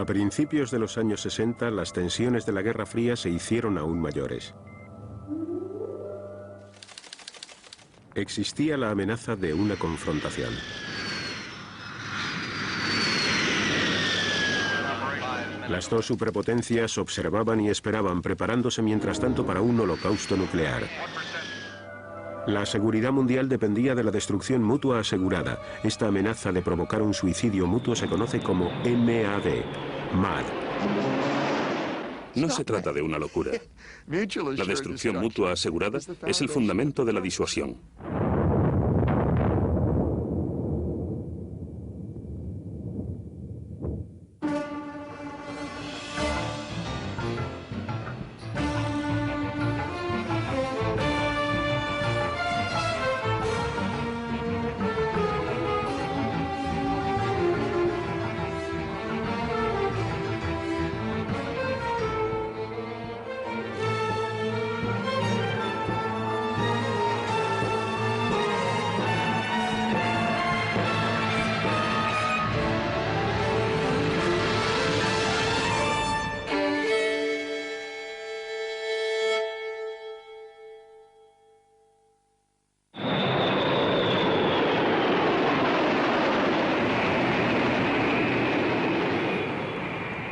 A principios de los años 60, las tensiones de la Guerra Fría se hicieron aún mayores. Existía la amenaza de una confrontación. Las dos superpotencias observaban y esperaban, preparándose mientras tanto para un holocausto nuclear. La seguridad mundial dependía de la destrucción mutua asegurada. Esta amenaza de provocar un suicidio mutuo se conoce como MAD, MAD. No se trata de una locura. La destrucción mutua asegurada es el fundamento de la disuasión.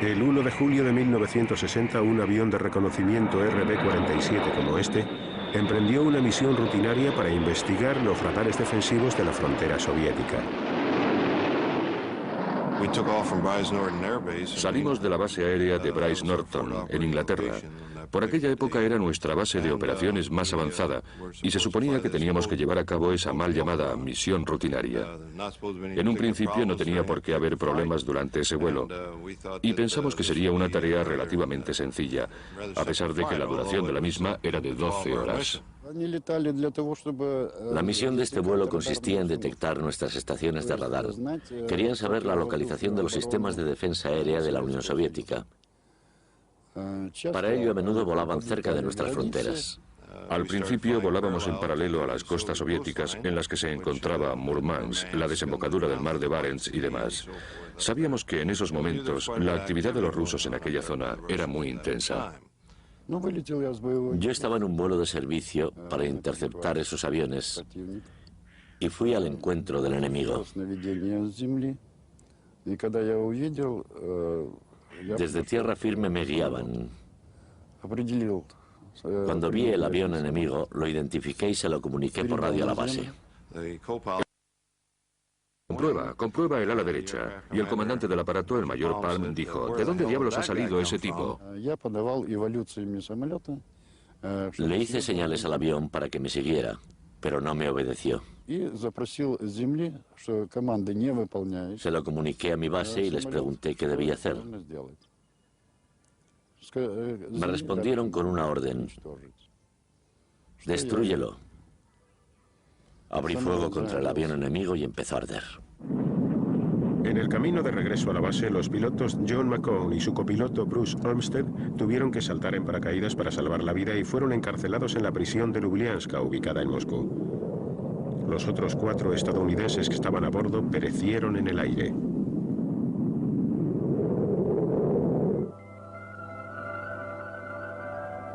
El 1 de julio de 1960, un avión de reconocimiento RB-47 como este emprendió una misión rutinaria para investigar los radares defensivos de la frontera soviética. Salimos de la base aérea de Brice Norton, en Inglaterra. Por aquella época era nuestra base de operaciones más avanzada y se suponía que teníamos que llevar a cabo esa mal llamada misión rutinaria. En un principio no tenía por qué haber problemas durante ese vuelo y pensamos que sería una tarea relativamente sencilla, a pesar de que la duración de la misma era de 12 horas. La misión de este vuelo consistía en detectar nuestras estaciones de radar. Querían saber la localización de los sistemas de defensa aérea de la Unión Soviética. Para ello, a menudo volaban cerca de nuestras fronteras. Al principio volábamos en paralelo a las costas soviéticas en las que se encontraba Murmansk, la desembocadura del mar de Barents y demás. Sabíamos que en esos momentos la actividad de los rusos en aquella zona era muy intensa. Yo estaba en un vuelo de servicio para interceptar esos aviones y fui al encuentro del enemigo. Desde tierra firme me guiaban. Cuando vi el avión enemigo, lo identifiqué y se lo comuniqué por radio a la base. Comprueba el ala derecha. Y el comandante del aparato, el mayor Palm, dijo: ¿de dónde diablos ha salido ese tipo? Le hice señales al avión para que me siguiera, pero no me obedeció. Se lo comuniqué a mi base y les pregunté qué debía hacer. Me respondieron con una orden: destrúyelo. Abrí fuego contra el avión enemigo y empezó a arder. En el camino de regreso a la base, los pilotos John McCone y su copiloto Bruce Olmsted tuvieron que saltar en paracaídas para salvar la vida y fueron encarcelados en la prisión de Lubyanka, ubicada en Moscú. Los otros 4 estadounidenses que estaban a bordo perecieron en el aire.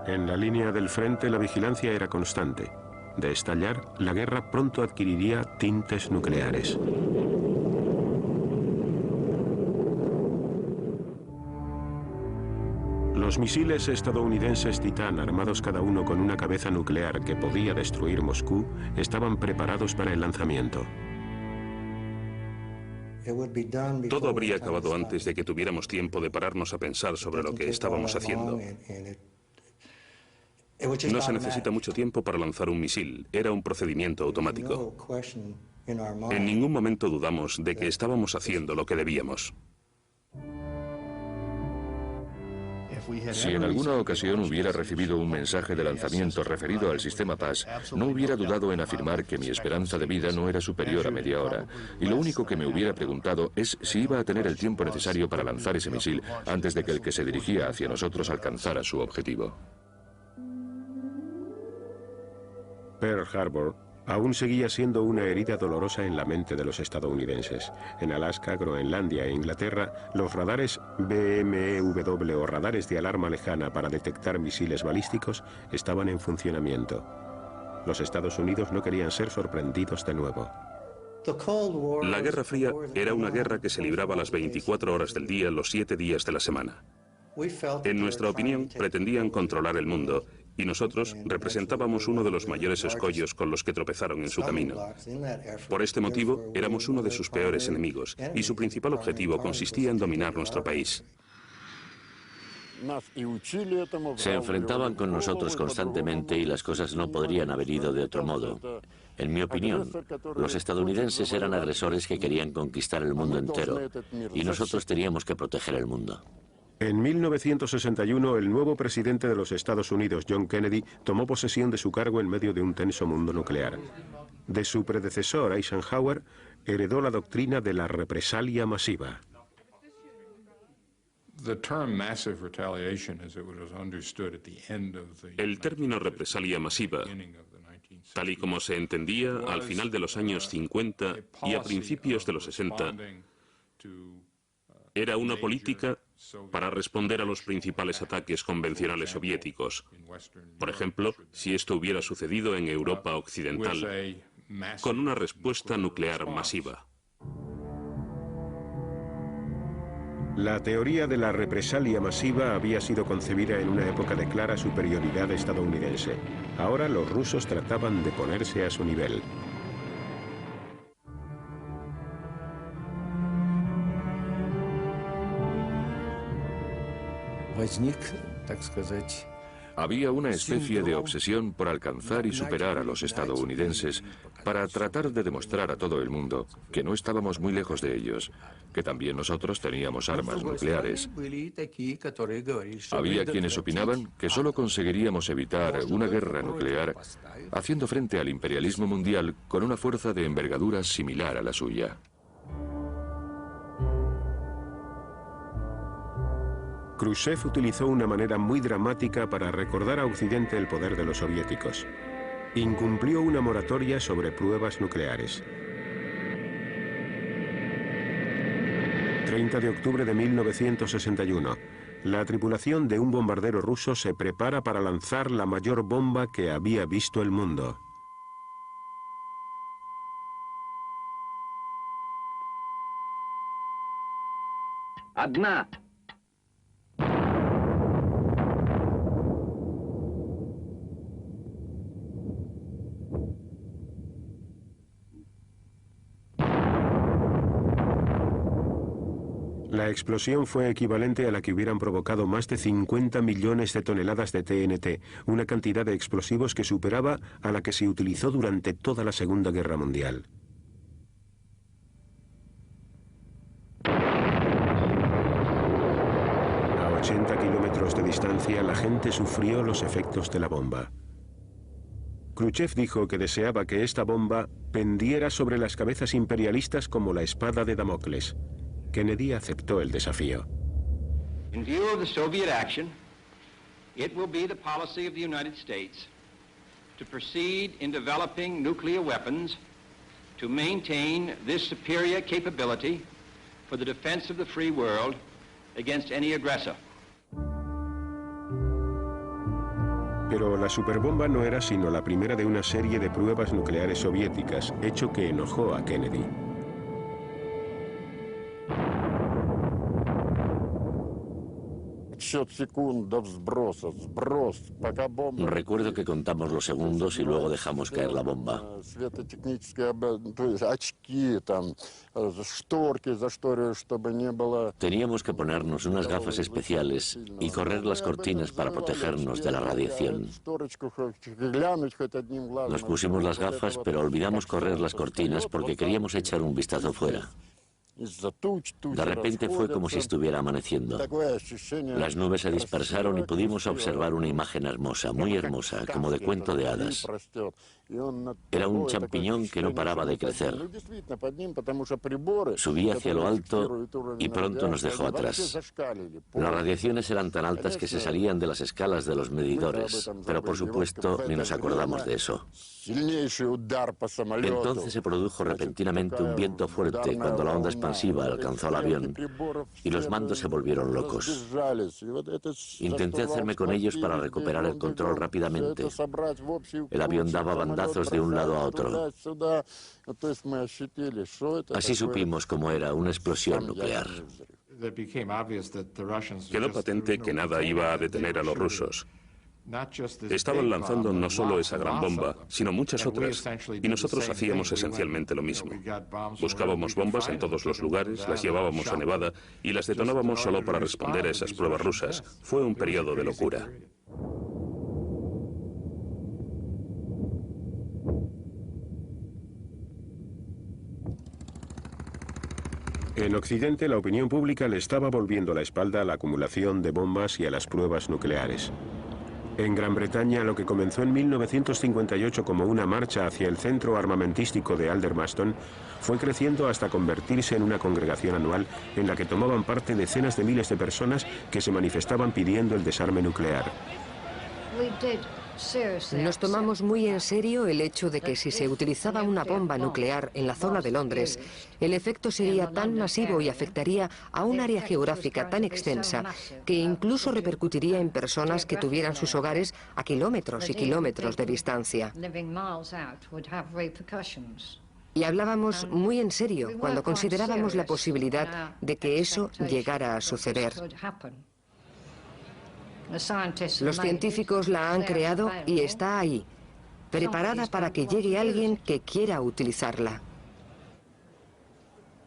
En la línea del frente la vigilancia era constante. De estallar, la guerra pronto adquiriría tintes nucleares. Los misiles estadounidenses Titán, armados cada uno con una cabeza nuclear que podía destruir Moscú, estaban preparados para el lanzamiento. Todo habría acabado antes de que tuviéramos tiempo de pararnos a pensar sobre lo que estábamos haciendo. No se necesita mucho tiempo para lanzar un misil, era un procedimiento automático. En ningún momento dudamos de que estábamos haciendo lo que debíamos. Si en alguna ocasión hubiera recibido un mensaje de lanzamiento referido al sistema PAS, no hubiera dudado en afirmar que mi esperanza de vida no era superior a media hora. Y lo único que me hubiera preguntado es si iba a tener el tiempo necesario para lanzar ese misil antes de que el que se dirigía hacia nosotros alcanzara su objetivo. Pearl Harbor aún seguía siendo una herida dolorosa en la mente de los estadounidenses. En Alaska, Groenlandia e Inglaterra, los radares BMEW o radares de alarma lejana para detectar misiles balísticos estaban en funcionamiento. Los Estados Unidos no querían ser sorprendidos de nuevo. La Guerra Fría era una guerra que se libraba a las 24 horas del día, los 7 días de la semana. En nuestra opinión, pretendían controlar el mundo, y nosotros representábamos uno de los mayores escollos con los que tropezaron en su camino. Por este motivo, éramos uno de sus peores enemigos, y su principal objetivo consistía en dominar nuestro país. Se enfrentaban con nosotros constantemente y las cosas no podrían haber ido de otro modo. En mi opinión, los estadounidenses eran agresores que querían conquistar el mundo entero, y nosotros teníamos que proteger el mundo. En 1961, el nuevo presidente de los Estados Unidos, John Kennedy, tomó posesión de su cargo en medio de un tenso mundo nuclear. De su predecesor, Eisenhower, heredó la doctrina de la represalia masiva. El término represalia masiva, tal y como se entendía al final de los años 50 y a principios de los 60, era una política para responder a los principales ataques convencionales soviéticos. Por ejemplo, si esto hubiera sucedido en Europa Occidental, con una respuesta nuclear masiva. La teoría de la represalia masiva había sido concebida en una época de clara superioridad estadounidense. Ahora los rusos trataban de ponerse a su nivel. Había una especie de obsesión por alcanzar y superar a los estadounidenses para tratar de demostrar a todo el mundo que no estábamos muy lejos de ellos, que también nosotros teníamos armas nucleares. Había quienes opinaban que solo conseguiríamos evitar una guerra nuclear haciendo frente al imperialismo mundial con una fuerza de envergadura similar a la suya. Khrushchev utilizó una manera muy dramática para recordar a Occidente el poder de los soviéticos. Incumplió una moratoria sobre pruebas nucleares. 30 de octubre de 1961. La tripulación de un bombardero ruso se prepara para lanzar la mayor bomba que había visto el mundo. Одна. La explosión fue equivalente a la que hubieran provocado más de 50 millones de toneladas de TNT, una cantidad de explosivos que superaba a la que se utilizó durante toda la Segunda Guerra Mundial. A 80 kilómetros de distancia, la gente sufrió los efectos de la bomba. Khrushchev dijo que deseaba que esta bomba pendiera sobre las cabezas imperialistas como la espada de Damocles. Kennedy aceptó el desafío. In view of the Soviet action, it will be the policy of the United States to proceed in developing nuclear weapons to maintain this superior capability for the defense of the free world against any aggressor. Pero la superbomba no era sino la primera de una serie de pruebas nucleares soviéticas, hecho que enojó a Kennedy. Recuerdo que contamos los segundos y luego dejamos caer la bomba. Teníamos que ponernos unas gafas especiales y correr las cortinas para protegernos de la radiación. Nos pusimos las gafas, pero olvidamos correr las cortinas porque queríamos echar un vistazo fuera. De repente fue como si estuviera amaneciendo. Las nubes se dispersaron y pudimos observar una imagen hermosa, muy hermosa, como de cuento de hadas. Era un champiñón que no paraba de crecer. Subía hacia lo alto y pronto nos dejó atrás. Las radiaciones eran tan altas que se salían de las escalas de los medidores, pero por supuesto ni nos acordamos de eso. Entonces se produjo repentinamente un viento fuerte cuando la onda expansiva alcanzó al avión y los mandos se volvieron locos. Intenté hacerme con ellos para recuperar el control rápidamente. El avión daba bandazos de un lado a otro. Así supimos cómo era una explosión nuclear. Quedó patente que nada iba a detener a los rusos. Estaban lanzando no solo esa gran bomba, sino muchas otras, y nosotros hacíamos esencialmente lo mismo. Buscábamos bombas en todos los lugares, las llevábamos a Nevada y las detonábamos solo para responder a esas pruebas rusas. Fue un periodo de locura. En Occidente, la opinión pública le estaba volviendo la espalda a la acumulación de bombas y a las pruebas nucleares. En Gran Bretaña, lo que comenzó en 1958 como una marcha hacia el centro armamentístico de Aldermaston, fue creciendo hasta convertirse en una congregación anual en la que tomaban parte decenas de miles de personas que se manifestaban pidiendo el desarme nuclear. Nos tomamos muy en serio el hecho de que si se utilizaba una bomba nuclear en la zona de Londres, el efecto sería tan masivo y afectaría a un área geográfica tan extensa que incluso repercutiría en personas que tuvieran sus hogares a kilómetros y kilómetros de distancia. Y hablábamos muy en serio cuando considerábamos la posibilidad de que eso llegara a suceder. Los científicos la han creado y está ahí, preparada para que llegue alguien que quiera utilizarla.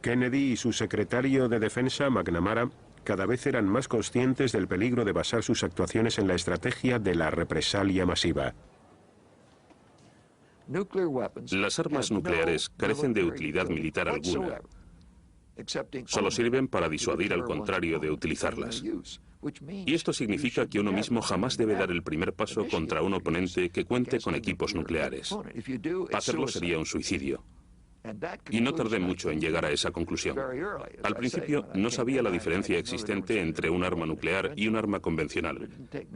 Kennedy y su secretario de Defensa, McNamara, cada vez eran más conscientes del peligro de basar sus actuaciones en la estrategia de la represalia masiva. Las armas nucleares carecen de utilidad militar alguna. Solo sirven para disuadir al contrario de utilizarlas. Y esto significa que uno mismo jamás debe dar el primer paso contra un oponente que cuente con equipos nucleares. Hacerlo sería un suicidio. Y no tardé mucho en llegar a esa conclusión. Al principio no sabía la diferencia existente entre un arma nuclear y un arma convencional,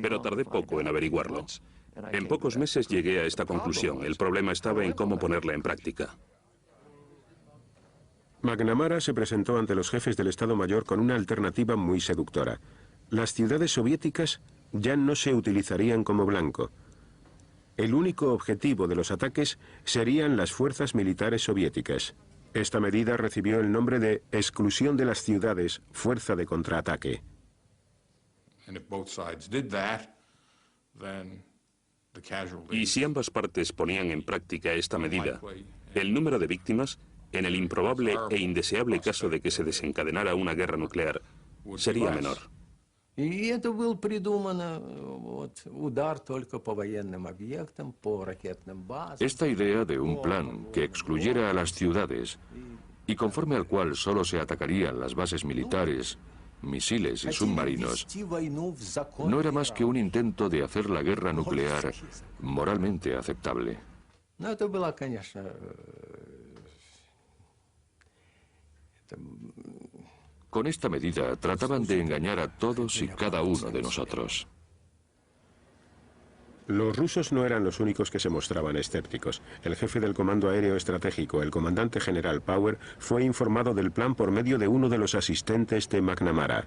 pero tardé poco en averiguarlo. En pocos meses llegué a esta conclusión. El problema estaba en cómo ponerla en práctica. McNamara se presentó ante los jefes del Estado Mayor con una alternativa muy seductora. Las ciudades soviéticas ya no se utilizarían como blanco. El único objetivo de los ataques serían las fuerzas militares soviéticas. Esta medida recibió el nombre de exclusión de las ciudades, fuerza de contraataque. Y si ambas partes ponían en práctica esta medida, el número de víctimas, en el improbable e indeseable caso de que se desencadenara una guerra nuclear, sería menor. Esta idea de un plan que excluyera a las ciudades y conforme al cual solo se atacarían las bases militares, misiles y submarinos, no era más que un intento de hacer la guerra nuclear moralmente aceptable. Con esta medida trataban de engañar a todos y cada uno de nosotros. Los rusos no eran los únicos que se mostraban escépticos. El jefe del Comando Aéreo Estratégico, el comandante general Power, fue informado del plan por medio de uno de los asistentes de McNamara.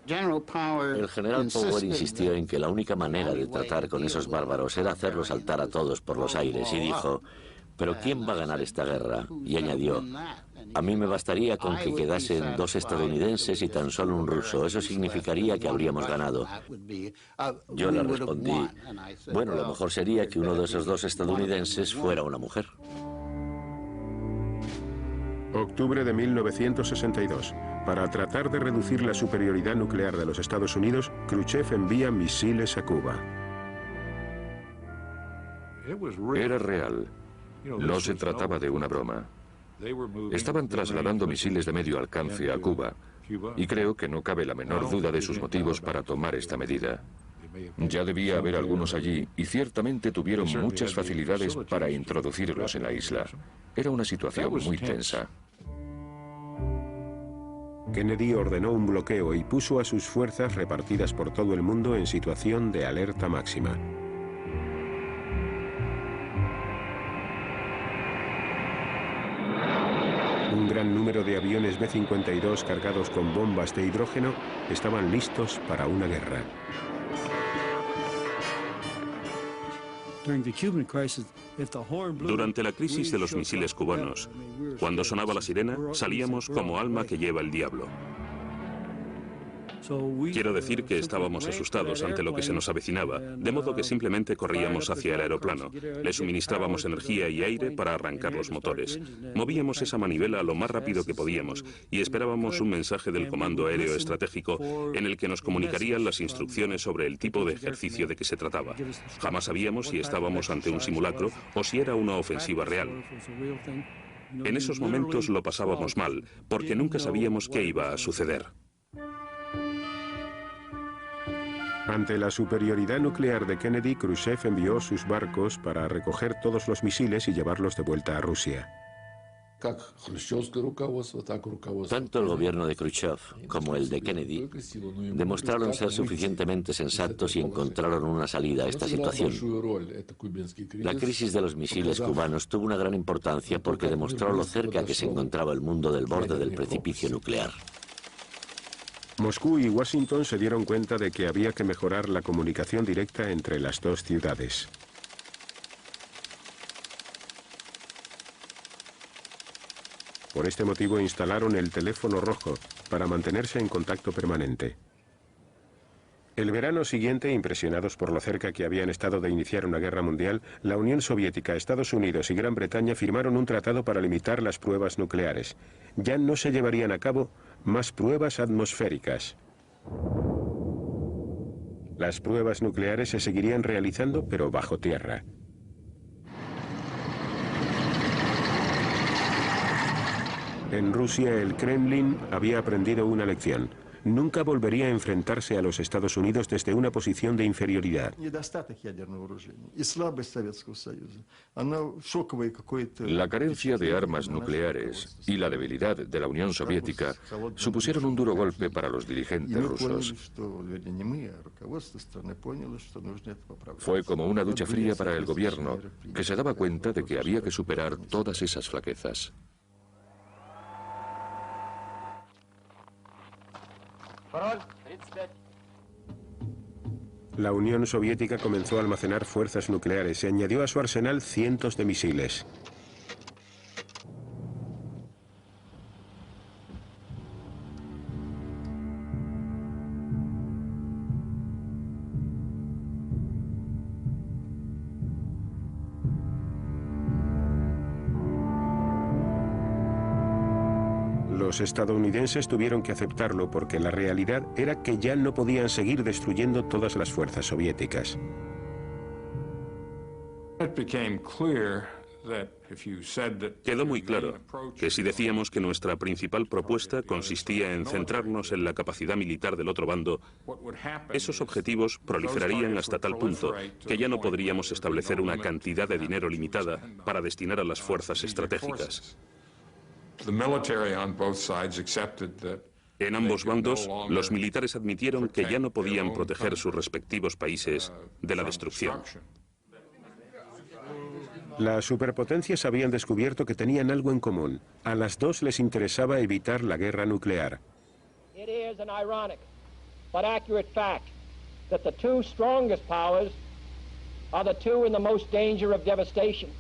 El general Power insistió en que la única manera de tratar con esos bárbaros era hacerlos saltar a todos por los aires y dijo: ¿pero quién va a ganar esta guerra? Y añadió: a mí me bastaría con que quedasen 2 estadounidenses y tan solo un ruso. Eso significaría que habríamos ganado. Yo le respondí: bueno, lo mejor sería que uno de esos 2 estadounidenses fuera una mujer. Octubre de 1962. Para tratar de reducir la superioridad nuclear de los Estados Unidos, Khrushchev envía misiles a Cuba. Era real. No se trataba de una broma. Estaban trasladando misiles de medio alcance a Cuba, y creo que no cabe la menor duda de sus motivos para tomar esta medida. Ya debía haber algunos allí y ciertamente tuvieron muchas facilidades para introducirlos en la isla. Era una situación muy tensa. Kennedy ordenó un bloqueo y puso a sus fuerzas repartidas por todo el mundo en situación de alerta máxima. Un gran número de aviones B-52 cargados con bombas de hidrógeno estaban listos para una guerra. Durante la crisis de los misiles cubanos, cuando sonaba la sirena, salíamos como alma que lleva el diablo. Quiero decir que estábamos asustados ante lo que se nos avecinaba, de modo que simplemente corríamos hacia el aeroplano. Le suministrábamos energía y aire para arrancar los motores. Movíamos esa manivela lo más rápido que podíamos y esperábamos un mensaje del Comando Aéreo Estratégico en el que nos comunicarían las instrucciones sobre el tipo de ejercicio de que se trataba. Jamás sabíamos si estábamos ante un simulacro o si era una ofensiva real. En esos momentos lo pasábamos mal, porque nunca sabíamos qué iba a suceder. Ante la superioridad nuclear de Kennedy, Khrushchev envió sus barcos para recoger todos los misiles y llevarlos de vuelta a Rusia. Tanto el gobierno de Khrushchev como el de Kennedy demostraron ser suficientemente sensatos y encontraron una salida a esta situación. La crisis de los misiles cubanos tuvo una gran importancia porque demostró lo cerca que se encontraba el mundo del borde del precipicio nuclear. Moscú y Washington se dieron cuenta de que había que mejorar la comunicación directa entre las dos ciudades. Por este motivo instalaron el teléfono rojo para mantenerse en contacto permanente. El verano siguiente, impresionados por lo cerca que habían estado de iniciar una guerra mundial, la Unión Soviética, Estados Unidos y Gran Bretaña firmaron un tratado para limitar las pruebas nucleares. Ya no se llevarían a cabo más pruebas atmosféricas. Las pruebas nucleares se seguirían realizando, pero bajo tierra. En Rusia, el Kremlin había aprendido una lección. Nunca volvería a enfrentarse a los Estados Unidos desde una posición de inferioridad. La carencia de armas nucleares y la debilidad de la Unión Soviética supusieron un duro golpe para los dirigentes rusos. Fue como una ducha fría para el gobierno, que se daba cuenta de que había que superar todas esas flaquezas. La Unión Soviética comenzó a almacenar fuerzas nucleares y añadió a su arsenal cientos de misiles. Los estadounidenses tuvieron que aceptarlo porque la realidad era que ya no podían seguir destruyendo todas las fuerzas soviéticas. Quedó muy claro que si decíamos que nuestra principal propuesta consistía en centrarnos en la capacidad militar del otro bando, esos objetivos proliferarían hasta tal punto que ya no podríamos establecer una cantidad de dinero limitada para destinar a las fuerzas estratégicas. En ambos bandos, los militares admitieron que ya no podían proteger sus respectivos países de la destrucción. Las superpotencias habían descubierto que tenían algo en común. A las dos les interesaba evitar la guerra nuclear. It is an ironic but accurate fact that the two strongest powers are the two in the most danger of devastation.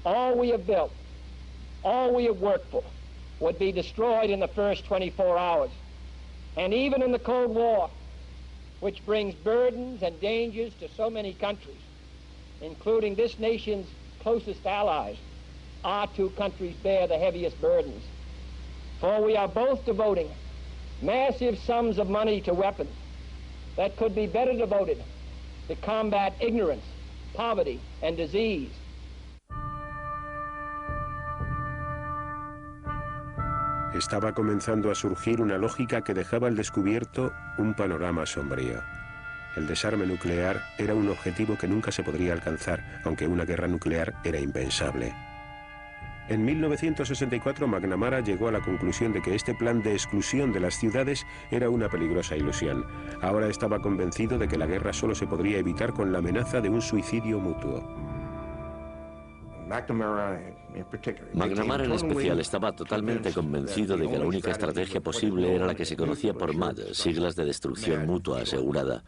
All we have built, all we have worked for, would be destroyed in the first 24 hours. And even in the Cold War, which brings burdens and dangers to so many countries, including this nation's closest allies, our two countries bear the heaviest burdens. For we are both devoting massive sums of money to weapons that could be better devoted to combat ignorance, poverty, and disease. Estaba comenzando a surgir una lógica que dejaba al descubierto un panorama sombrío. El desarme nuclear era un objetivo que nunca se podría alcanzar, aunque una guerra nuclear era impensable. En 1964, McNamara llegó a la conclusión de que este plan de exclusión de las ciudades era una peligrosa ilusión. Ahora estaba convencido de que la guerra solo se podría evitar con la amenaza de un suicidio mutuo. McNamara en especial estaba totalmente convencido de que la única estrategia posible era la que se conocía por MAD, siglas de destrucción mutua asegurada.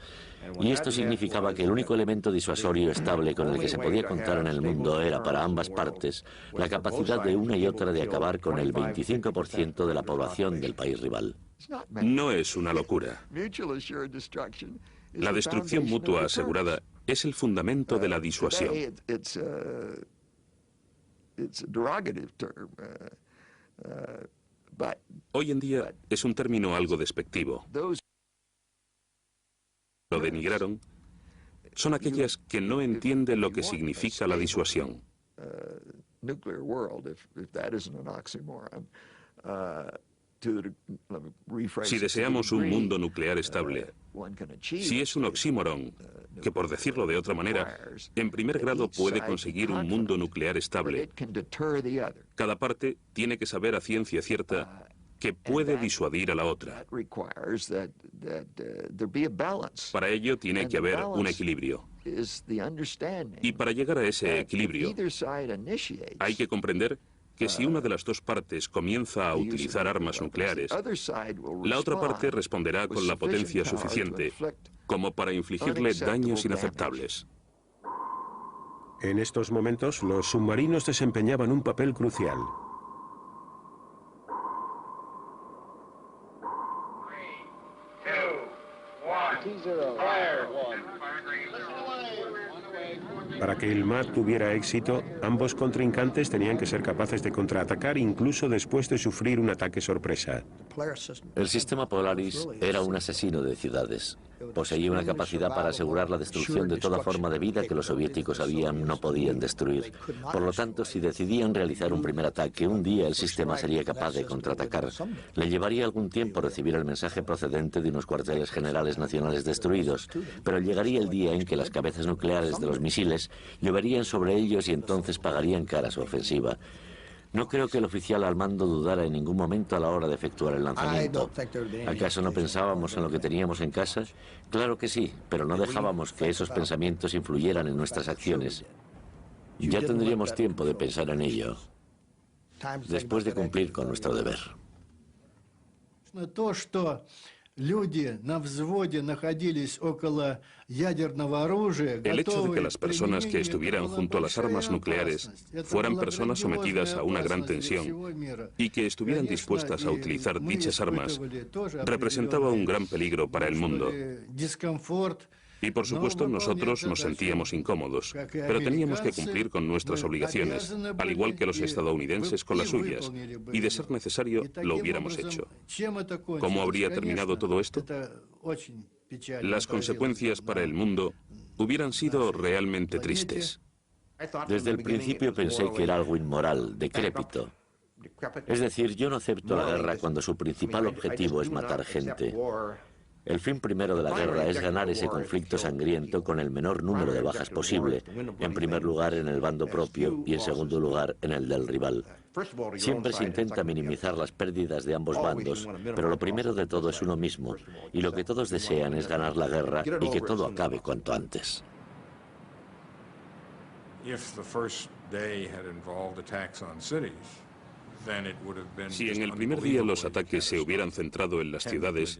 Y esto significaba que el único elemento disuasorio estable con el que se podía contar en el mundo era, para ambas partes, la capacidad de una y otra de acabar con el 25% de la población del país rival. No es una locura. La destrucción mutua asegurada es el fundamento de la disuasión. Hoy en día es un término algo despectivo. Lo denigraron son aquellas que no entienden lo que significa la disuasión. Si deseamos un mundo nuclear estable, si es un oxímoron, que por decirlo de otra manera, en primer grado puede conseguir un mundo nuclear estable, cada parte tiene que saber a ciencia cierta que puede disuadir a la otra. Para ello tiene que haber un equilibrio. Y para llegar a ese equilibrio, hay que comprender que si una de las dos partes comienza a utilizar armas nucleares, la otra parte responderá con la potencia suficiente como para infligirle daños inaceptables. En estos momentos, los submarinos desempeñaban un papel crucial. Para que el MAD tuviera éxito, ambos contrincantes tenían que ser capaces de contraatacar incluso después de sufrir un ataque sorpresa. El sistema Polaris era un asesino de ciudades. Poseía una capacidad para asegurar la destrucción de toda forma de vida que los soviéticos sabían no podían destruir. Por lo tanto, si decidían realizar un primer ataque, un día el sistema sería capaz de contraatacar. Le llevaría algún tiempo recibir el mensaje procedente de unos cuarteles generales nacionales destruidos, pero llegaría el día en que las cabezas nucleares de los misiles lloverían sobre ellos y entonces pagarían cara su ofensiva. No creo que el oficial al mando dudara en ningún momento a la hora de efectuar el lanzamiento. ¿Acaso no pensábamos en lo que teníamos en casa? Claro que sí, pero no dejábamos que esos pensamientos influyeran en nuestras acciones. Ya tendríamos tiempo de pensar en ello, después de cumplir con nuestro deber. El hecho de que las personas que estuvieran junto a las armas nucleares fueran personas sometidas a una gran tensión y que estuvieran dispuestas a utilizar dichas armas representaba un gran peligro para el mundo. Y por supuesto nosotros nos sentíamos incómodos, pero teníamos que cumplir con nuestras obligaciones, al igual que los estadounidenses con las suyas, y de ser necesario lo hubiéramos hecho. ¿Cómo habría terminado todo esto? Las consecuencias para el mundo hubieran sido realmente tristes. Desde el principio pensé que era algo inmoral, decrépito. Es decir, yo no acepto la guerra cuando su principal objetivo es matar gente. El fin primero de la guerra es ganar ese conflicto sangriento con el menor número de bajas posible, en primer lugar en el bando propio y en segundo lugar en el del rival. Siempre se intenta minimizar las pérdidas de ambos bandos, pero lo primero de todo es uno mismo, y lo que todos desean es ganar la guerra y que todo acabe cuanto antes. Si en el primer día los ataques se hubieran centrado en las ciudades,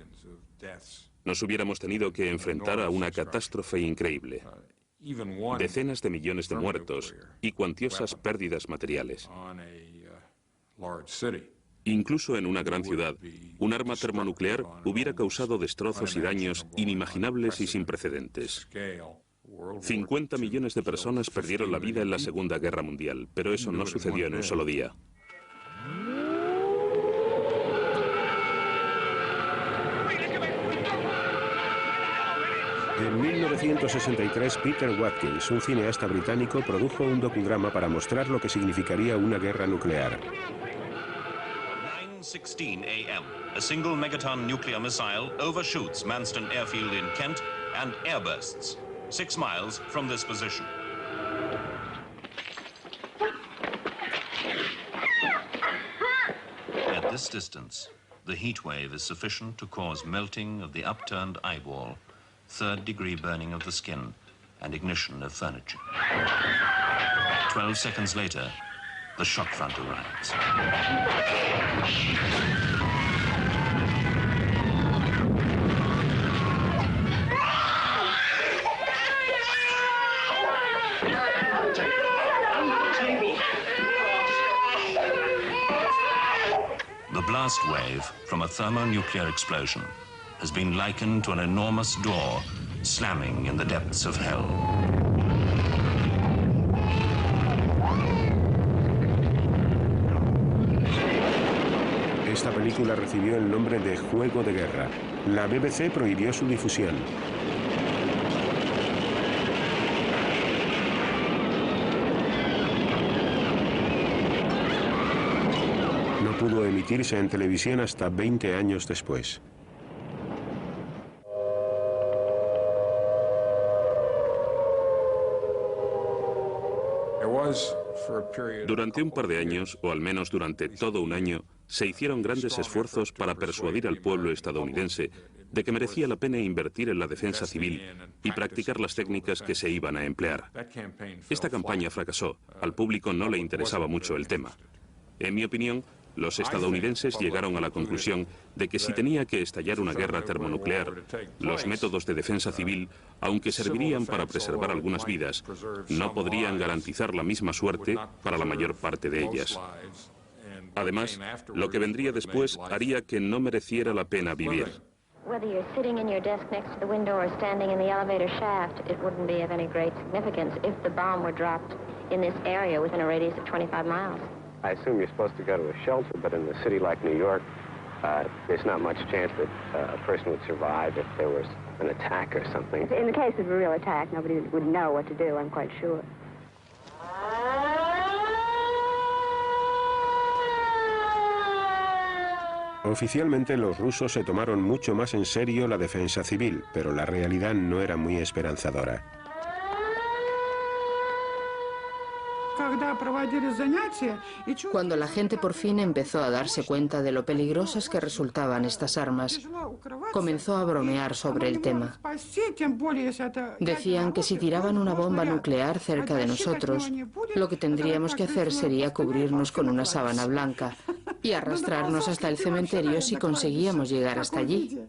nos hubiéramos tenido que enfrentar a una catástrofe increíble. Decenas de millones de muertos y cuantiosas pérdidas materiales. Incluso en una gran ciudad, un arma termonuclear hubiera causado destrozos y daños inimaginables y sin precedentes. 50 millones de personas perdieron la vida en la Segunda Guerra Mundial, pero eso no sucedió en un solo día. En 1963, Peter Watkins, un cineasta británico, produjo un docudrama para mostrar lo que significaría una guerra nuclear. 9:16 a.m. A single megaton nuclear missile overshoots Manston Airfield in Kent and airbursts, 6 miles from this position. At this distance, the heat wave is sufficient to cause melting of the upturned eyeball, third-degree burning of the skin, and ignition of furniture. 12 seconds later, the shock front arrives. The blast wave from a thermonuclear explosion has been likened to an enormous door slamming in the depths of hell. Esta película recibió el nombre de Juego de Guerra. La BBC prohibió su difusión. No pudo emitirse en televisión hasta 20 años después. Durante un par de años, o al menos durante todo un año, se hicieron grandes esfuerzos para persuadir al pueblo estadounidense de que merecía la pena invertir en la defensa civil y practicar las técnicas que se iban a emplear. Esta campaña fracasó. Al público no le interesaba mucho el tema. En mi opinión, los estadounidenses llegaron a la conclusión de que si tenía que estallar una guerra termonuclear, los métodos de defensa civil, aunque servirían para preservar algunas vidas, no podrían garantizar la misma suerte para la mayor parte de ellas. Además, lo que vendría después haría que no mereciera la pena vivir. Whether you're sitting in your desk next to the window or standing in the elevator shaft, it wouldn't be of any great significance if the bomb were dropped in this area within a radius of 25 miles. I assume you're supposed to go to a shelter, but in a city like New York, there's not much chance that a person would survive if there was an attack or something. In the case of a real attack, nobody would know what to do, I'm quite sure. Oficialmente los rusos se tomaron mucho más en serio la defensa civil, pero la realidad no era muy esperanzadora. Cuando la gente por fin empezó a darse cuenta de lo peligrosas que resultaban estas armas, comenzó a bromear sobre el tema. Decían que si tiraban una bomba nuclear cerca de nosotros, lo que tendríamos que hacer sería cubrirnos con una sábana blanca y arrastrarnos hasta el cementerio si conseguíamos llegar hasta allí.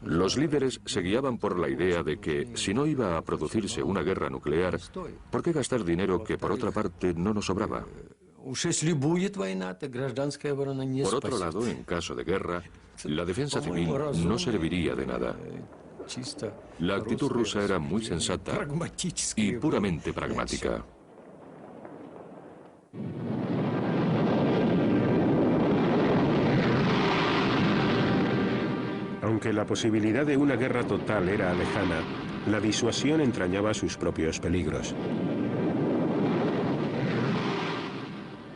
Los líderes se guiaban por la idea de que, si no iba a producirse una guerra nuclear, ¿por qué gastar dinero que, por otra parte, no nos sobraba? Por otro lado, en caso de guerra, la defensa civil no serviría de nada. La actitud rusa era muy sensata y puramente pragmática. Aunque la posibilidad de una guerra total era lejana, la disuasión entrañaba sus propios peligros.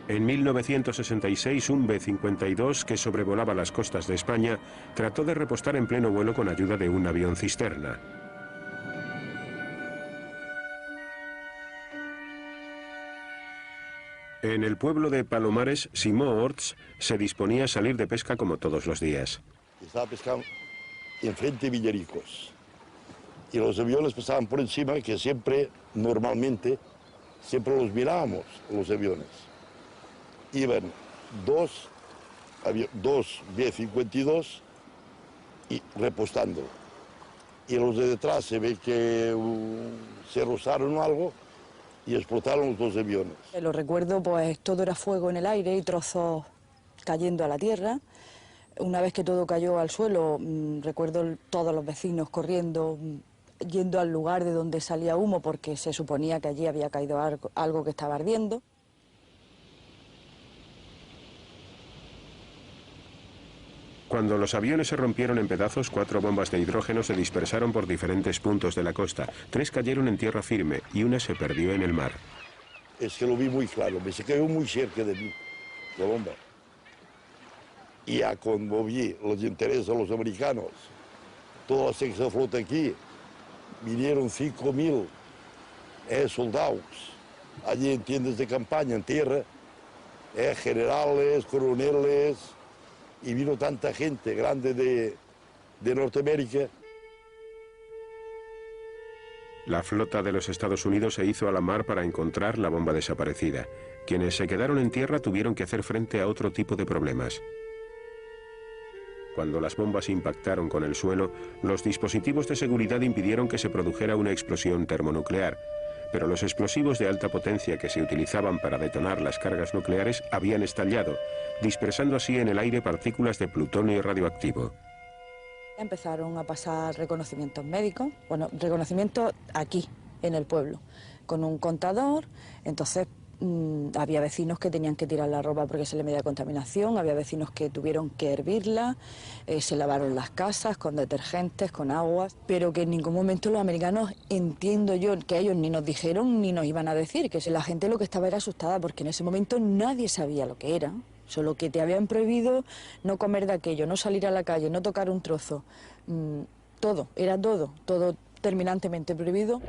En 1966, un B-52 que sobrevolaba las costas de España trató de repostar en pleno vuelo con ayuda de un avión cisterna. En el pueblo de Palomares, Simó Orts se disponía a salir de pesca como todos los días. Estaba pescando enfrente de Villaricos y los aviones pasaban por encima, que siempre, normalmente, siempre los mirábamos, los aviones. Iban dos B-52 y repostando. Y los de detrás se ve que se rozaron o algo y explotaron los dos aviones. Lo recuerdo, pues todo era fuego en el aire y trozos cayendo a la tierra. Una vez que todo cayó al suelo, recuerdo todos los vecinos corriendo, yendo al lugar de donde salía humo porque se suponía que allí había caído algo que estaba ardiendo. Cuando los aviones se rompieron en pedazos, 4 bombas de hidrógeno se dispersaron por diferentes puntos de la costa. 3 cayeron en tierra firme y una se perdió en el mar. Es que lo vi muy claro, se cayó muy cerca de mí, la bomba. y a conmover los intereses de los americanos. Toda la sexta flota aquí, vinieron 5.000 soldados, allí en tiendas de campaña, en tierra, generales, coroneles, y vino tanta gente grande de Norteamérica. La flota de los Estados Unidos se hizo a la mar para encontrar la bomba desaparecida. Quienes se quedaron en tierra tuvieron que hacer frente a otro tipo de problemas. Cuando las bombas impactaron con el suelo, los dispositivos de seguridad impidieron que se produjera una explosión termonuclear, pero los explosivos de alta potencia que se utilizaban para detonar las cargas nucleares habían estallado, dispersando así en el aire partículas de plutonio radioactivo. Empezaron a pasar reconocimientos médicos, bueno, reconocimientos aquí, en el pueblo, con un contador. Entonces había vecinos que tenían que tirar la ropa porque se le medía contaminación, había vecinos que tuvieron que hervirla, se lavaron las casas con detergentes, con agua, pero que en ningún momento los americanos, entiendo yo, que ellos ni nos dijeron ni nos iban a decir, que la gente lo que estaba era asustada porque en ese momento nadie sabía lo que era. Solo que te habían prohibido no comer de aquello, no salir a la calle, no tocar un trozo. Todo, era todo terminantemente prohibido.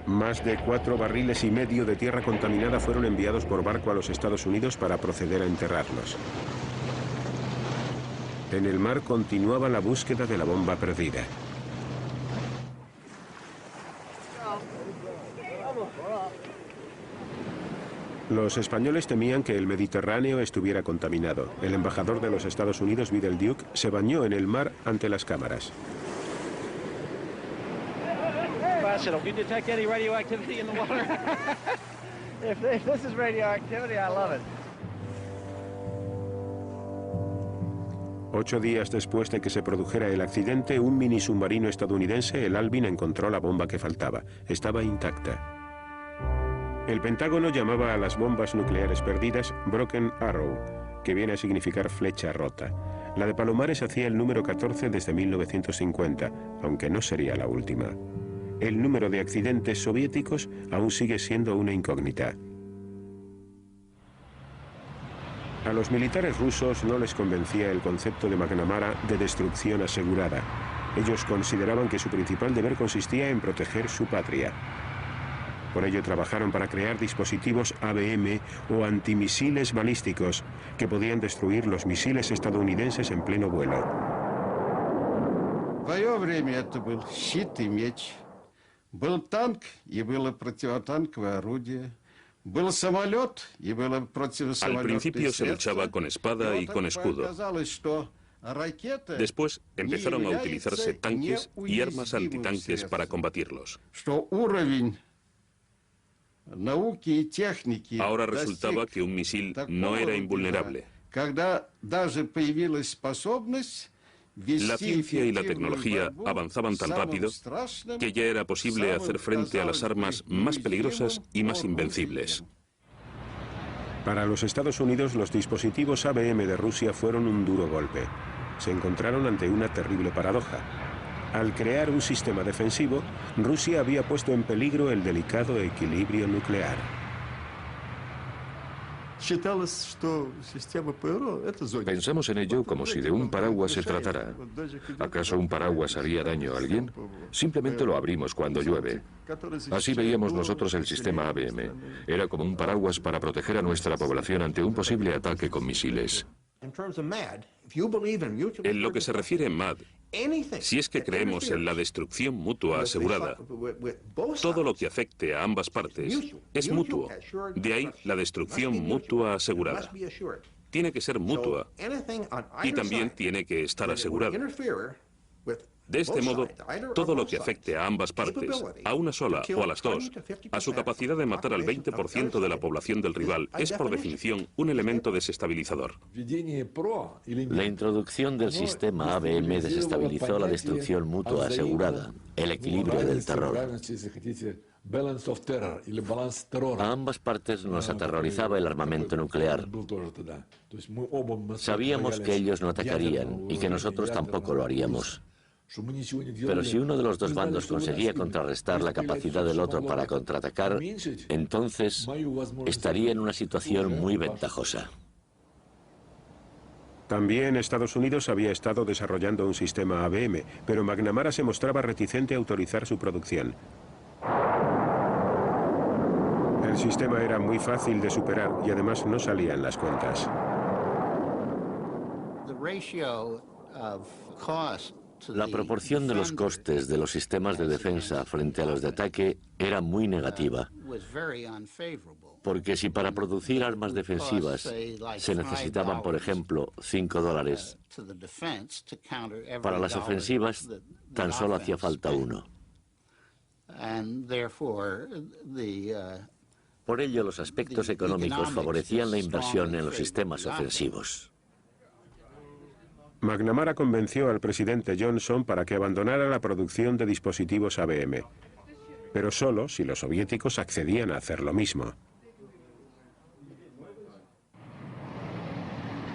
Más de 4,5 barriles de tierra contaminada fueron enviados por barco a los Estados Unidos para proceder a enterrarlos. En el mar continuaba la búsqueda de la bomba perdida. Los españoles temían que el Mediterráneo estuviera contaminado. El embajador de los Estados Unidos, Vidal Duke, se bañó en el mar ante las cámaras. You detect any radioactivity in the water? If this is radioactivity, I love it. 8 días después de que se produjera el accidente, un mini submarino estadounidense, el Alvin, encontró la bomba que faltaba. Estaba intacta. El Pentágono llamaba a las bombas nucleares perdidas Broken Arrow, que viene a significar flecha rota. La de Palomares hacía el número 14 desde 1950, aunque no sería la última. El número de accidentes soviéticos aún sigue siendo una incógnita. A los militares rusos no les convencía el concepto de McNamara de destrucción asegurada. Ellos consideraban que su principal deber consistía en proteger su patria. Por ello trabajaron para crear dispositivos ABM o antimisiles balísticos que podían destruir los misiles estadounidenses en pleno vuelo. Был танк и было противотанковое орудие. Был самолет и было противосамолетное. Al principio se luchaba con espada y con escudo. Después empezaron a utilizarse tanques y armas antitanques para combatirlos. Ahora resultaba que un misil no era invulnerable. La ciencia y la tecnología avanzaban tan rápido que ya era posible hacer frente a las armas más peligrosas y más invencibles. Para los Estados Unidos, los dispositivos ABM de Rusia fueron un duro golpe. Se encontraron ante una terrible paradoja. Al crear un sistema defensivo, Rusia había puesto en peligro el delicado equilibrio nuclear. Pensamos en ello como si de un paraguas se tratara. ¿Acaso un paraguas haría daño a alguien? Simplemente lo abrimos cuando llueve. Así veíamos nosotros el sistema ABM. Era como un paraguas para proteger a nuestra población ante un posible ataque con misiles. En lo que se refiere a MAD, si es que creemos en la destrucción mutua asegurada, todo lo que afecte a ambas partes es mutuo. De ahí la destrucción mutua asegurada. Tiene que ser mutua y también tiene que estar asegurada. De este modo, todo lo que afecte a ambas partes, a una sola o a las dos, a su capacidad de matar al 20% de la población del rival, es por definición un elemento desestabilizador. La introducción del sistema ABM desestabilizó la destrucción mutua asegurada, el equilibrio del terror. A ambas partes nos aterrorizaba el armamento nuclear. Sabíamos que ellos no atacarían y que nosotros tampoco lo haríamos. Pero si uno de los dos bandos conseguía contrarrestar la capacidad del otro para contraatacar, entonces estaría en una situación muy ventajosa. También Estados Unidos había estado desarrollando un sistema ABM, pero McNamara se mostraba reticente a autorizar su producción. El sistema era muy fácil de superar y además no salían las cuentas. La proporción de los costes de los sistemas de defensa frente a los de ataque era muy negativa, porque si para producir armas defensivas se necesitaban, por ejemplo, $5, para las ofensivas tan solo hacía falta 1. Por ello, los aspectos económicos favorecían la inversión en los sistemas ofensivos. McNamara convenció al presidente Johnson para que abandonara la producción de dispositivos ABM, pero solo si los soviéticos accedían a hacer lo mismo.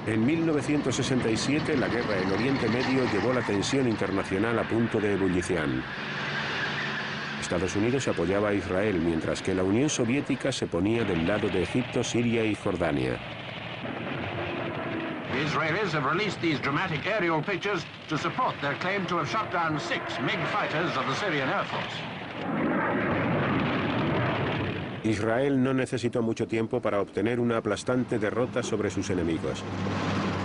En 1967, la guerra en Oriente Medio llevó la tensión internacional a punto de ebullición. Estados Unidos apoyaba a Israel, mientras que la Unión Soviética se ponía del lado de Egipto, Siria y Jordania. The Israelis have released these dramatic aerial pictures to support their claim to have shot down 6 MiG fighters of the Syrian Air Force. Israel no necesitó mucho tiempo para obtener una aplastante derrota sobre sus enemigos.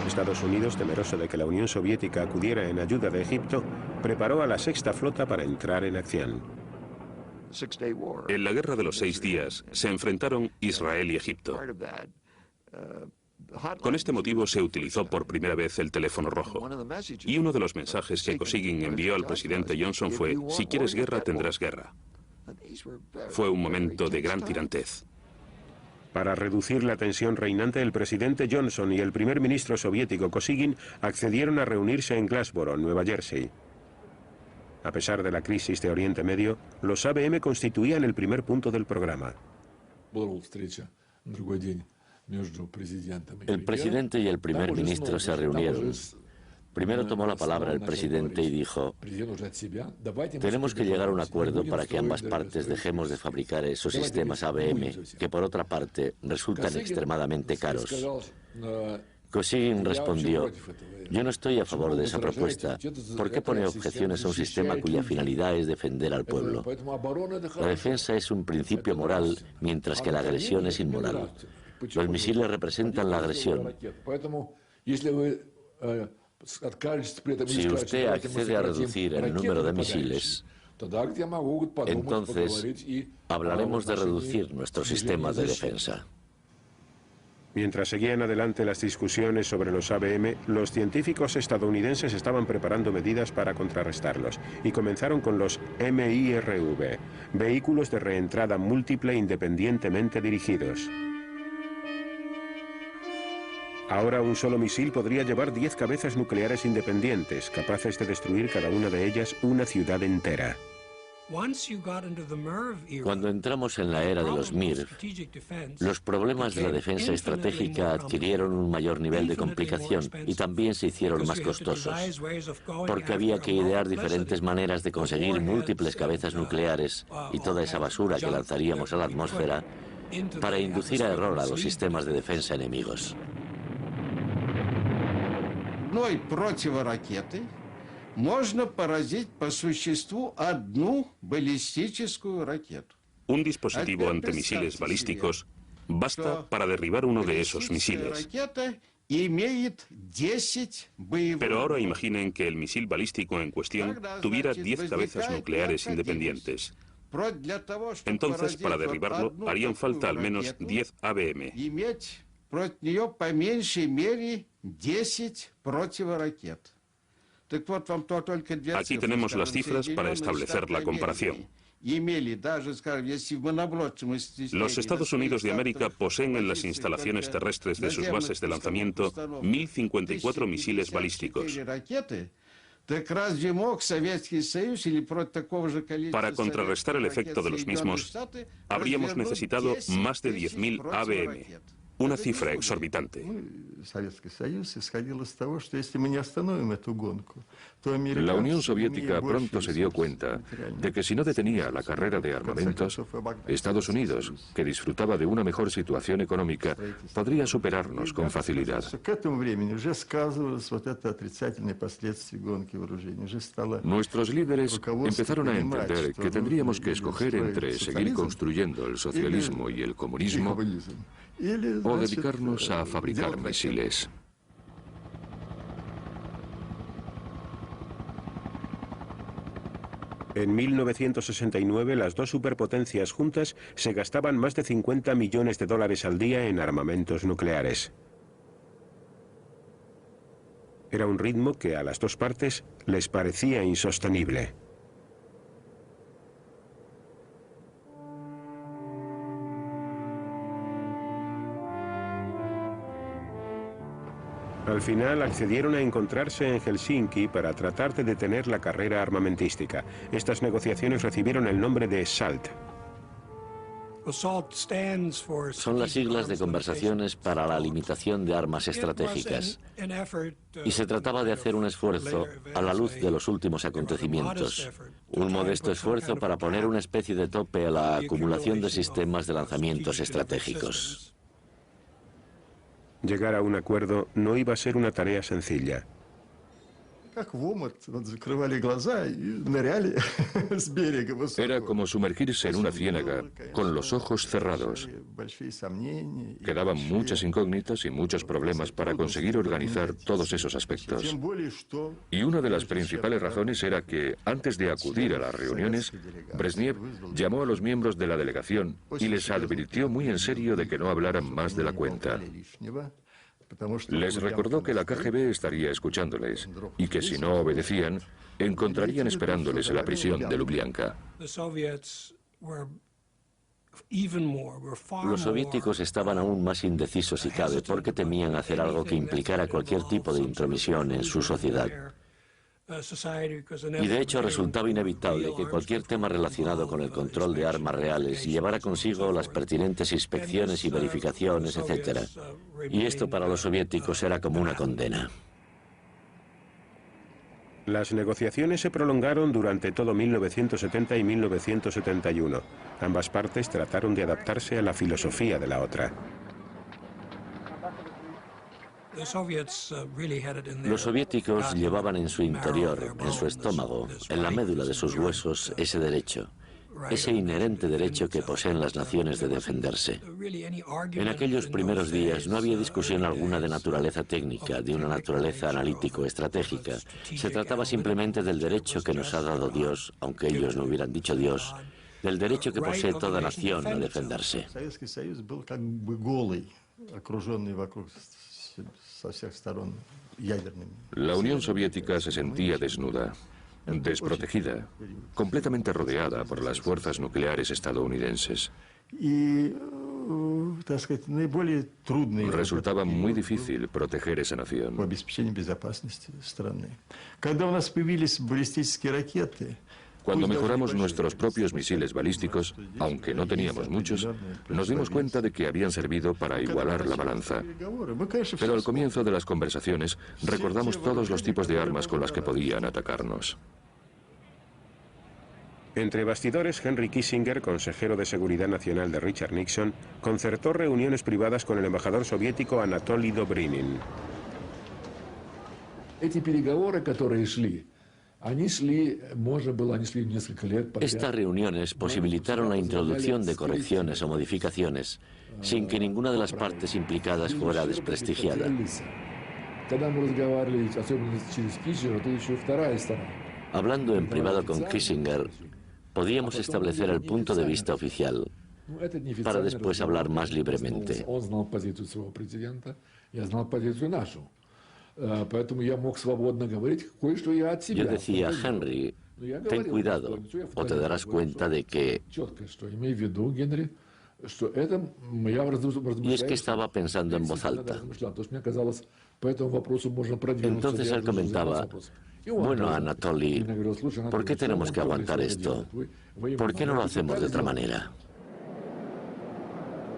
Estados Unidos, temeroso de que la Unión Soviética acudiera en ayuda de Egipto, preparó a la Sexta Flota para entrar en acción. En la Guerra de los 6 días se enfrentaron Israel y Egipto. Con este motivo se utilizó por primera vez el teléfono rojo. Y uno de los mensajes que Kosygin envió al presidente Johnson fue: si quieres guerra, tendrás guerra. Fue un momento de gran tirantez. Para reducir la tensión reinante, el presidente Johnson y el primer ministro soviético Kosygin accedieron a reunirse en Glassboro, Nueva Jersey. A pesar de la crisis de Oriente Medio, los ABM constituían el primer punto del programa. El presidente y el primer ministro se reunieron. Primero tomó la palabra el presidente y dijo: tenemos que llegar a un acuerdo para que ambas partes dejemos de fabricar esos sistemas ABM, que por otra parte resultan extremadamente caros. Kosygin respondió: yo no estoy a favor de esa propuesta. ¿Por qué pone objeciones a un sistema cuya finalidad es defender al pueblo? La defensa es un principio moral, mientras que la agresión es inmoral. Los misiles representan la agresión. Si usted accede a reducir el número de misiles, entonces hablaremos de reducir nuestro sistema de defensa. Mientras seguían adelante las discusiones sobre los ABM, los científicos estadounidenses estaban preparando medidas para contrarrestarlos y comenzaron con los MIRV, vehículos de reentrada múltiple independientemente dirigidos. Ahora un solo misil podría llevar 10 cabezas nucleares independientes, capaces de destruir cada una de ellas una ciudad entera. Cuando entramos en la era de los MIRV, los problemas de la defensa estratégica adquirieron un mayor nivel de complicación y también se hicieron más costosos, porque había que idear diferentes maneras de conseguir múltiples cabezas nucleares y toda esa basura que lanzaríamos a la atmósfera para inducir a error a los sistemas de defensa enemigos. Можно поразить по существу одну баллистическую ракету. Un dispositivo antimisiles balísticos basta para derribar uno de esos misiles. Pero ahora imaginen que el misil balístico en cuestión tuviera 10 cabezas nucleares independientes. Entonces, para derribarlo, harían falta al menos 10 ABM. Aquí tenemos las cifras para establecer la comparación. Los Estados Unidos de América poseen en las instalaciones terrestres de sus bases de lanzamiento 1.054 misiles balísticos. Para contrarrestar el efecto de los mismos, habríamos necesitado más de 10.000 ABM. una cifra exorbitante. La Unión Soviética pronto se dio cuenta de que si no detenía la carrera de armamentos, Estados Unidos, que disfrutaba de una mejor situación económica, podría superarnos con facilidad. Nuestros líderes empezaron a entender que tendríamos que escoger entre seguir construyendo el socialismo y el comunismo o dedicarnos a fabricar misiles. En 1969, las dos superpotencias juntas se gastaban más de 50 millones de dólares al día en armamentos nucleares. Era un ritmo que a las dos partes les parecía insostenible. Al final accedieron a encontrarse en Helsinki para tratar de detener la carrera armamentística. Estas negociaciones recibieron el nombre de SALT. Son las siglas de conversaciones para la limitación de armas estratégicas. Y se trataba de hacer un esfuerzo a la luz de los últimos acontecimientos. Un modesto esfuerzo para poner una especie de tope a la acumulación de sistemas de lanzamientos estratégicos. Llegar a un acuerdo no iba a ser una tarea sencilla. Era como sumergirse en una ciénaga con los ojos cerrados. Quedaban muchas incógnitas y muchos problemas para conseguir organizar todos esos aspectos. Y una de las principales razones era que, antes de acudir a las reuniones, Brezhnev llamó a los miembros de la delegación y les advirtió muy en serio de que no hablaran más de la cuenta. Les recordó que la KGB estaría escuchándoles y que si no obedecían, encontrarían esperándoles en la prisión de Lubyanka. Los soviéticos estaban aún más indecisos si cabe porque temían hacer algo que implicara cualquier tipo de intromisión en su sociedad. Y de hecho resultaba inevitable que cualquier tema relacionado con el control de armas reales llevara consigo las pertinentes inspecciones y verificaciones, etc. Y esto para los soviéticos era como una condena. Las negociaciones se prolongaron durante todo 1970 y 1971. Ambas partes trataron de adaptarse a la filosofía de la otra. Los soviéticos llevaban en su interior, en su estómago, en la médula de sus huesos, ese derecho, ese inherente derecho que poseen las naciones de defenderse. En aquellos primeros días no había discusión alguna de naturaleza técnica, de una naturaleza analítico-estratégica. Se trataba simplemente del derecho que nos ha dado Dios, aunque ellos no hubieran dicho Dios, del derecho que posee toda nación a defenderse. La Unión Soviética se sentía desnuda, desprotegida, completamente rodeada por las fuerzas nucleares estadounidenses. Resultaba muy difícil proteger esa nación. Cuando mejoramos nuestros propios misiles balísticos, aunque no teníamos muchos, nos dimos cuenta de que habían servido para igualar la balanza. Pero al comienzo de las conversaciones, recordamos todos los tipos de armas con las que podían atacarnos. Entre bastidores, Henry Kissinger, consejero de Seguridad Nacional de Richard Nixon, concertó reuniones privadas con el embajador soviético Anatoly Dobrynin. Estas reuniones posibilitaron la introducción de correcciones o modificaciones sin que ninguna de las partes implicadas fuera desprestigiada. Hablando en privado con Kissinger, podíamos establecer el punto de vista oficial para después hablar más libremente. Yo decía, Henry, ten cuidado o te darás cuenta de que... Y es que estaba pensando en voz alta. Entonces él comentaba, bueno, Anatoly, ¿por qué tenemos que aguantar esto? ¿Por qué no lo hacemos de otra manera?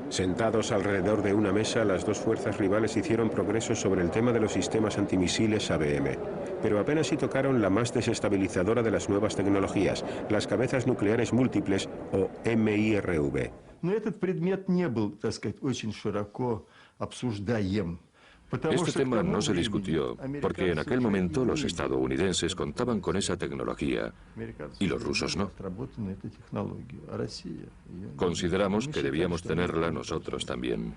Sentados alrededor de una mesa, las dos fuerzas rivales hicieron progresos sobre el tema de los sistemas antimisiles ABM, pero apenas si tocaron la más desestabilizadora de las nuevas tecnologías, las cabezas nucleares múltiples o MIRV. Este tema no se discutió porque en aquel momento los estadounidenses contaban con esa tecnología y los rusos no. Consideramos que debíamos tenerla nosotros también.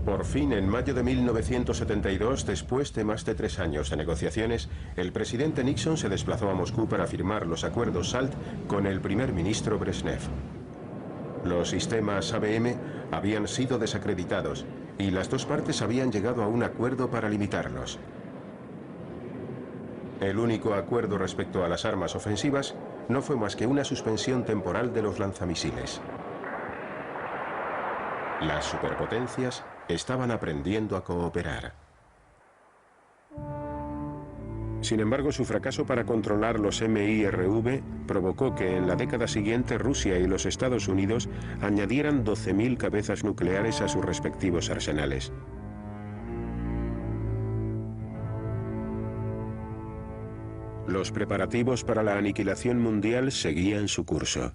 Por fin, en mayo de 1972, después de más de 3 años de negociaciones, el presidente Nixon se desplazó a Moscú para firmar los acuerdos SALT con el primer ministro Brezhnev. Los sistemas ABM habían sido desacreditados y las dos partes habían llegado a un acuerdo para limitarlos. El único acuerdo respecto a las armas ofensivas no fue más que una suspensión temporal de los lanzamisiles. Las superpotencias estaban aprendiendo a cooperar. Sin embargo, su fracaso para controlar los MIRV provocó que en la década siguiente Rusia y los Estados Unidos añadieran 12.000 cabezas nucleares a sus respectivos arsenales. Los preparativos para la aniquilación mundial seguían su curso.